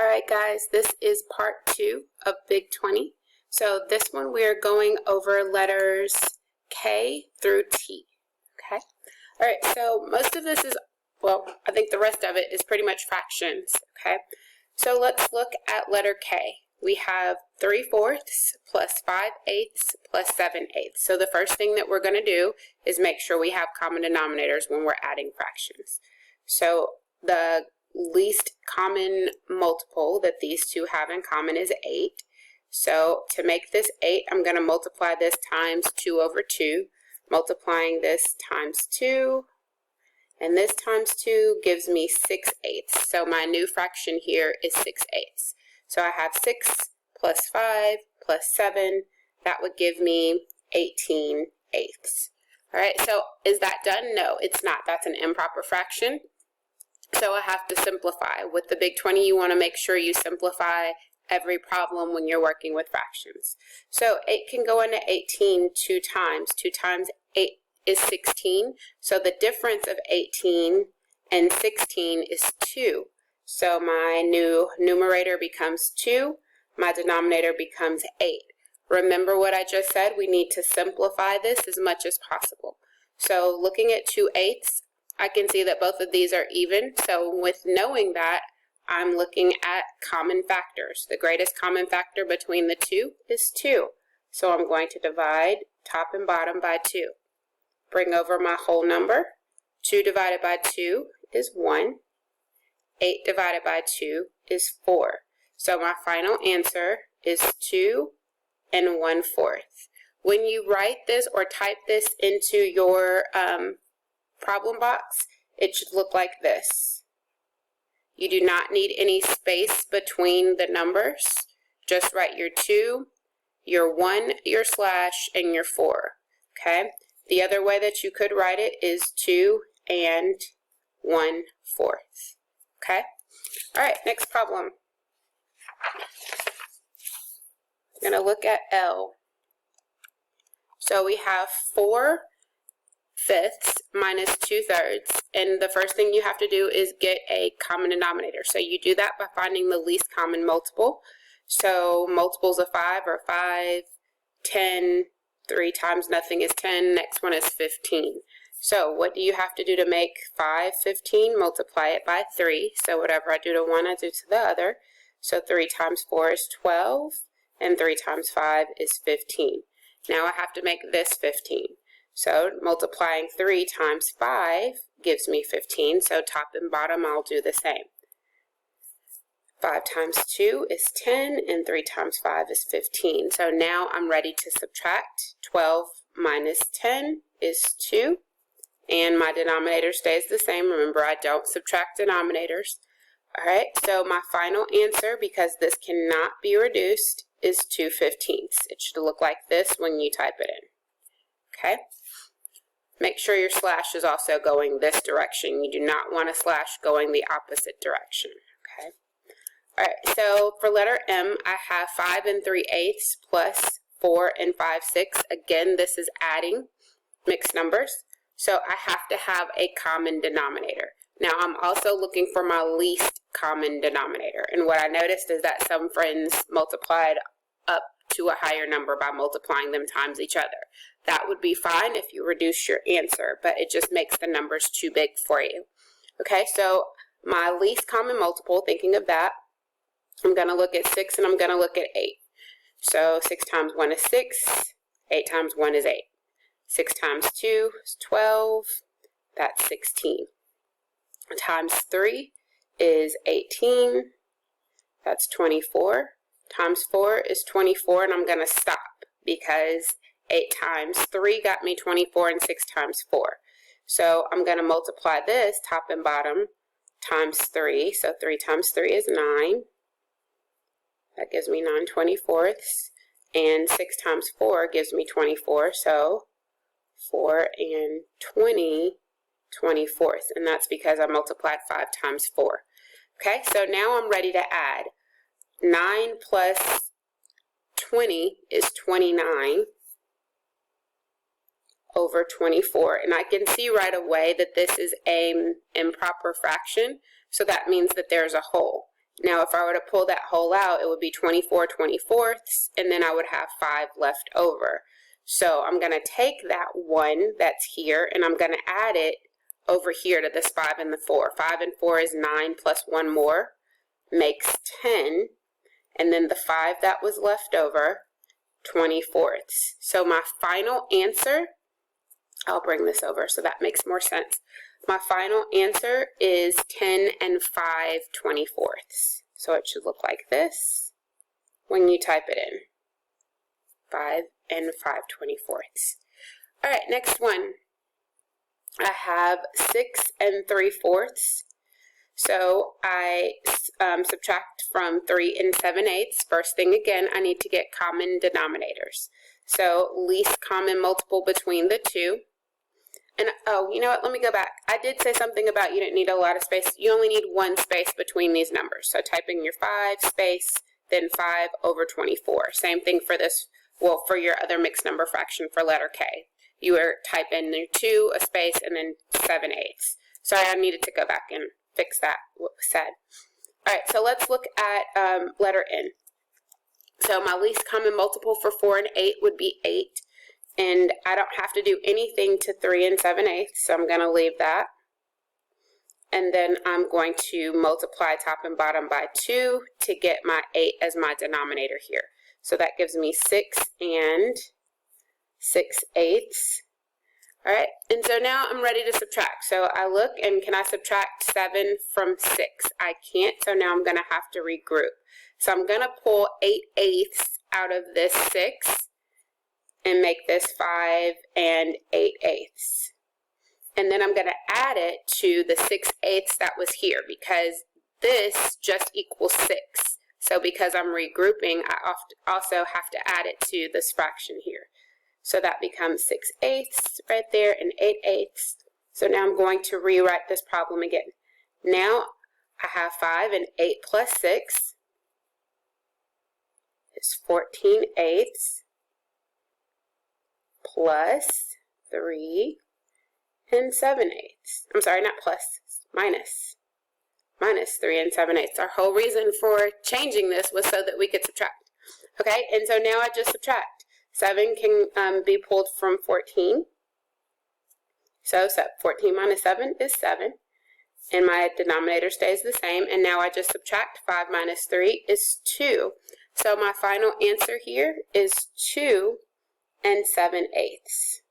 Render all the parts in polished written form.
All right, guys, this is part 2 of Big 20. So this one we are going over letters K through T, okay? All right, so most of this is, well, I think the rest of it is pretty much fractions, okay? So let's look at letter K. We have 3/4 plus 5/8 plus 7/8. So the first thing that we're going to do is make sure we have common denominators when we're adding fractions. So the least common multiple that these two have in common is 8. So to make this 8, I'm going to multiply this times 2 over 2. Multiplying this times 2, and this times 2 gives me 6/8. So my new fraction here is 6/8. So I have 6 plus 5 plus 7. That would give me 18/8. All right, so is that done? No, it's not. That's an improper fraction. So I have to simplify. With the Big 20, you want to make sure you simplify every problem when you're working with fractions. So 8 can go into 18 two times. 2 times 8 is 16. So the difference of 18 and 16 is 2. So my new numerator becomes 2. My denominator becomes 8. Remember what I just said? We need to simplify this as much as possible. So looking at 2/8, I can see that both of these are even. So with knowing that, I'm looking at common factors. The greatest common factor between the two is 2. So I'm going to divide top and bottom by 2. Bring over my whole number. 2 divided by 2 is 1. 8 divided by 2 is 4. So my final answer is 2 1/4. When you write this or type this into your problem box, it should look like this. You do not need any space between the numbers. Just write your 2, your 1, your slash, and your 4. Okay? The other way that you could write it is 2 1/4. Okay? All right, next problem. I'm going to look at L. So we have 4/5 minus 2/3, and the first thing you have to do is get a common denominator. So you do that by finding the least common multiple. So multiples of 5 are 5, 10, 3 times nothing is 10, next one is 15. So what do you have to do to make 5 15? Multiply it by 3. So whatever I do to one, I do to the other. So 3 times 4 is 12, and 3 times 5 is 15. Now I have to make this 15. So multiplying 3 times 5 gives me 15, so top and bottom I'll do the same. 5 times 2 is 10, and 3 times 5 is 15. So now I'm ready to subtract. 12 minus 10 is 2, and my denominator stays the same. Remember, I don't subtract denominators. All right, so my final answer, because this cannot be reduced, is 2/15. It should look like this when you type it in. Okay? Make sure your slash is also going this direction. You do not want a slash going the opposite direction. Okay? All right, so for letter M, I have 5 3/8 plus 4 5/6. Again, this is adding mixed numbers. So I have to have a common denominator. Now I'm also looking for my least common denominator. And what I noticed is that some friends multiplied up to a higher number by multiplying them times each other. That would be fine if you reduce your answer, but it just makes the numbers too big for you. Okay, so my least common multiple, thinking of that, I'm going to look at 6 and I'm going to look at 8. So 6 times 1 is 6, 8 times 1 is 8. 6 times 2 is 12, that's 16. Times 3 is 18, that's 24. Times 4 is 24, and I'm going to stop because 8 times 3 got me 24 and 6 times 4. So I'm going to multiply this, top and bottom, times 3. So 3 times 3 is 9. That gives me 9/24. And 6 times 4 gives me 24. So 4 and 20/24. And that's because I multiplied 5 times 4. Okay, so now I'm ready to add. 9 plus 20 is 29 over 24. And I can see right away that this is an improper fraction, so that means that there's a whole. Now, if I were to pull that whole out, it would be 24 24ths, and then I would have 5 left over. So I'm going to take that 1 that's here, and I'm going to add it over here to this 5 and the 4. 5 and 4 is 9 plus 1 more makes 10, and then the 5 that was left over, 24ths. So my final answer, I'll bring this over so that makes more sense. My final answer is 10 and 5 24ths. So it should look like this when you type it in. 5 and 5 24ths. All right, next one. I have 6 and 3/4. So I subtract from 3 and 7/8. First thing again, I need to get common denominators. So least common multiple between the two. And oh, you know what, let me go back. I did say something about you didn't need a lot of space. You only need 1 space between these numbers. So type in your 5 space, then 5 over 24. Same thing for this, well, for your other mixed number fraction for letter K. You would type in your 2, a space, and then 7/8. Sorry, I needed to go back and fix that, what was said. All right, so let's look at letter N. So my least common multiple for 4 and 8 would be 8. And I don't have to do anything to 3 and 7/8, so I'm going to leave that. And then I'm going to multiply top and bottom by 2 to get my 8 as my denominator here. So that gives me 6 and 6/8. All right, and so now I'm ready to subtract. So I look, and can I subtract 7 from 6? I can't, so now I'm going to have to regroup. So I'm going to pull 8/8 out of this 6 and make this 5 and 8/8. And then I'm going to add it to the 6/8 that was here, because this just equals 6. So because I'm regrouping, I also have to add it to this fraction here. So that becomes 6/8 right there and 8/8. So now I'm going to rewrite this problem again. Now I have 5 and 8 plus 6 is 14/8 plus 3 and 7/8. I'm sorry, not plus, minus. Minus 3 and 7/8. Our whole reason for changing this was so that we could subtract. Okay, and so now I just subtract. 7 can be pulled from 14. So 14 minus 7 is 7. And my denominator stays the same. And now I just subtract. 5 minus 3 is 2. So my final answer here is 2 and 7/8.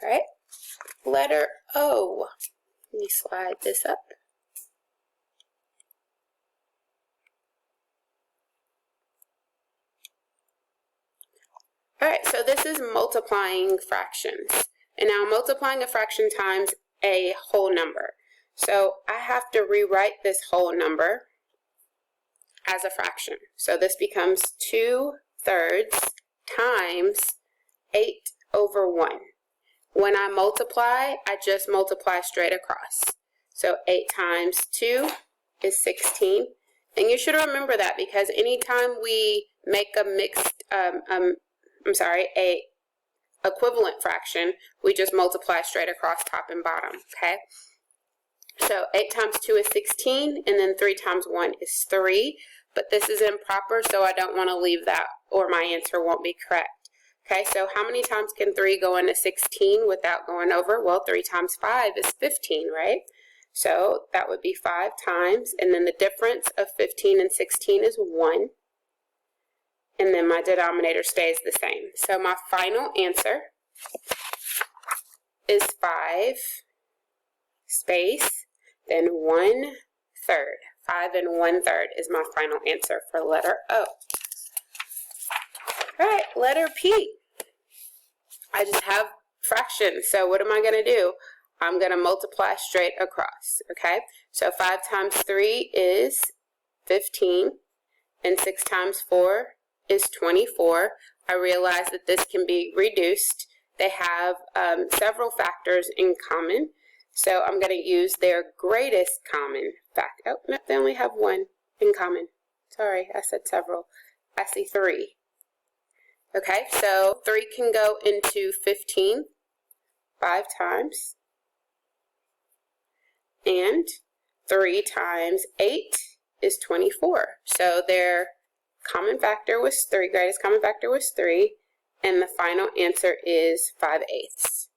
All right, letter O. Let me slide this up. All right, so this is multiplying fractions. And now multiplying a fraction times a whole number. So I have to rewrite this whole number as a fraction. So this becomes 2/3 times 8 over 1. When I multiply, I just multiply straight across. So 8 times 2 is 16. And you should remember that, because anytime we make a mixed, a equivalent fraction, we just multiply straight across top and bottom, okay? So 8 times 2 is 16, and then 3 times 1 is 3. But this is improper, so I don't want to leave that, or my answer won't be correct. Okay, so how many times can 3 go into 16 without going over? Well, 3 times 5 is 15, right? So that would be 5 times, and then the difference of 15 and 16 is 1. And then my denominator stays the same. So my final answer is 5 space, then 1/3. 5 and 1/3 is my final answer for letter O. All right, letter P. I just have fractions, so what am I going to do? I'm going to multiply straight across, okay? So 5 times 3 is 15, and 6 times 4 is 24. I realize that this can be reduced. They have several factors in common, so I'm going to use their greatest common factor. Oh, no, they only have one in common. Sorry, I said several. I see 3. Okay, so 3 can go into 15 5 times, and 3 times 8 is 24. So their common factor was 3, greatest common factor was 3, and the final answer is 5/8.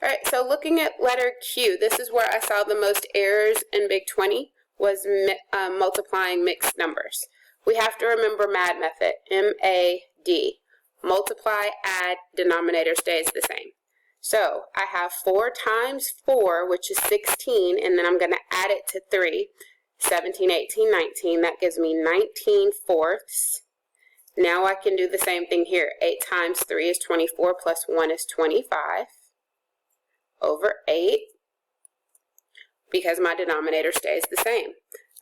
All right, so looking at letter Q, this is where I saw the most errors in Big 20, was multiplying mixed numbers. We have to remember MAD method, M-A-D. Multiply, add, denominator stays the same. So I have 4 times 4, which is 16, and then I'm going to add it to 3, 17, 18, 19. That gives me 19 fourths. Now I can do the same thing here. 8 times 3 is 24, plus 1 is 25 over 8, because my denominator stays the same.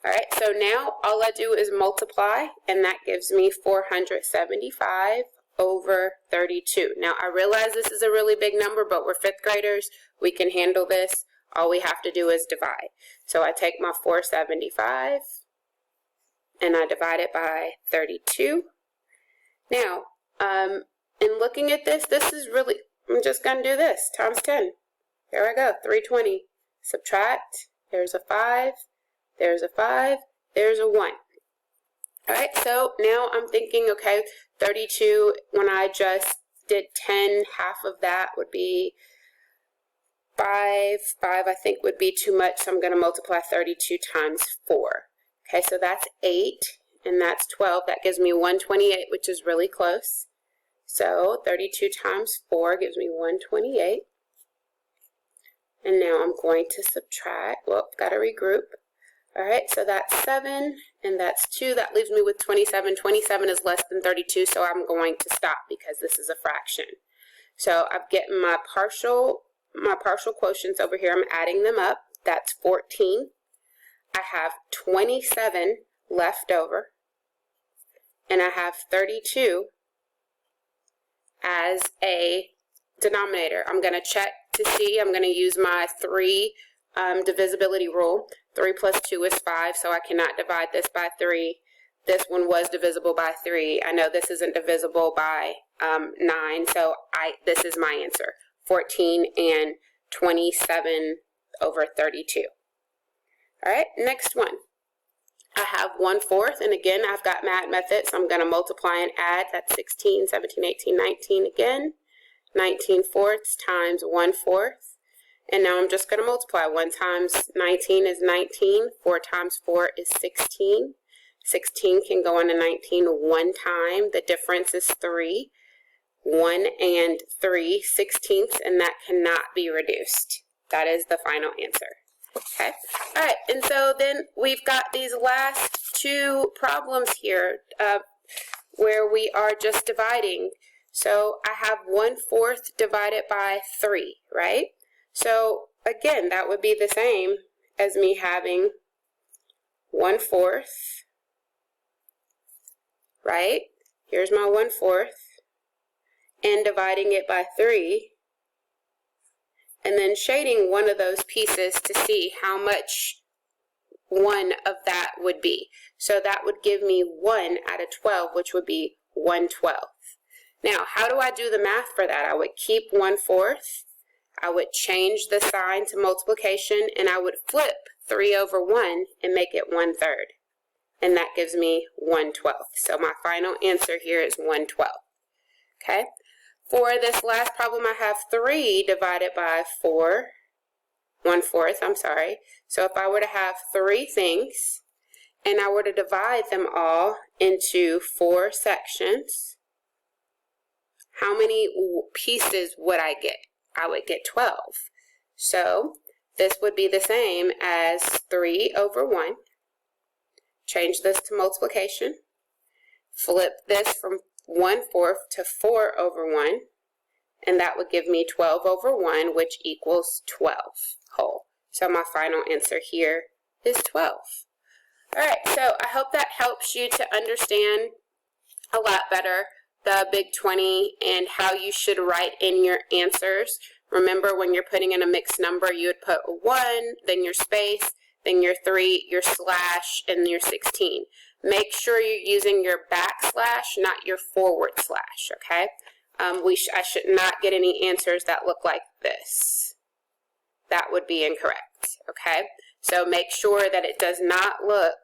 All right, so now all I do is multiply, and that gives me 475 over 32. Now I realize this is a really big number, but we're 5th graders. We can handle this. All we have to do is divide. So I take my 475 and I divide it by 32. Now, in looking at this, this is really, I'm just going to do this, times 10. There I go, 320. Subtract, there's a 5, there's a 5, there's a 1. All right, so now I'm thinking, okay, 32, when I just did 10, half of that would be 5. 5, I think, would be too much, so I'm going to multiply 32 times 4. Okay, so that's 8, and that's 12. That gives me 128, which is really close. So 32 times 4 gives me 128. And now I'm going to subtract. Well, got to regroup. All right, so that's 7, and that's 2. That leaves me with 27. 27 is less than 32, so I'm going to stop because this is a fraction. So I'm getting my partial quotients over here. I'm adding them up. That's 14. I have 27 left over, and I have 32 as a denominator. I'm going to check to see. I'm going to use my 3 divisibility rule. 3 plus 2 is 5, so I cannot divide this by 3. This one was divisible by 3. I know this isn't divisible by 9, so this is my answer. 14 and 27 over 32. All right, next one. I have 1/4, and again, I've got MAD method, so I'm going to multiply and add. That's 16, 17, 18, 19 again. 19 fourths times 1/4. And now I'm just going to multiply. 1 times 19 is 19. 4 times 4 is 16. 16 can go into 19 one time. The difference is 3. 1 and 3/16, and that cannot be reduced. That is the final answer. Okay. All right. And so then we've got these last 2 problems here where we are just dividing. So I have 1/4 divided by 3, right? So again, that would be the same as me having 1/4, right? Here's my 1/4, and dividing it by 3, and then shading one of those pieces to see how much one of that would be. So that would give me 1 out of 12, which would be 1/12. Now, how do I do the math for that? I would keep 1/4. I would change the sign to multiplication, and I would flip 3 over 1 and make it 1/3. And that gives me 1/12. So my final answer here is 1/12. Okay? For this last problem, I have 3 divided by 4, 1/4, I'm sorry. So if I were to have 3 things, and I were to divide them all into 4 sections, how many pieces would I get? I would get 12. So this would be the same as 3 over 1. Change this to multiplication. Flip this from 1/4 to 4 over 1. And that would give me 12 over 1, which equals 12 whole. So my final answer here is 12. All right, so I hope that helps you to understand a lot better the Big 20 and how you should write in your answers. Remember, when you're putting in a mixed number, you would put a 1, then your space, then your 3, your slash, and your 16. Make sure you're using your backslash, not your forward slash, okay? I should not get any answers that look like this. That would be incorrect, okay? So make sure that it does not look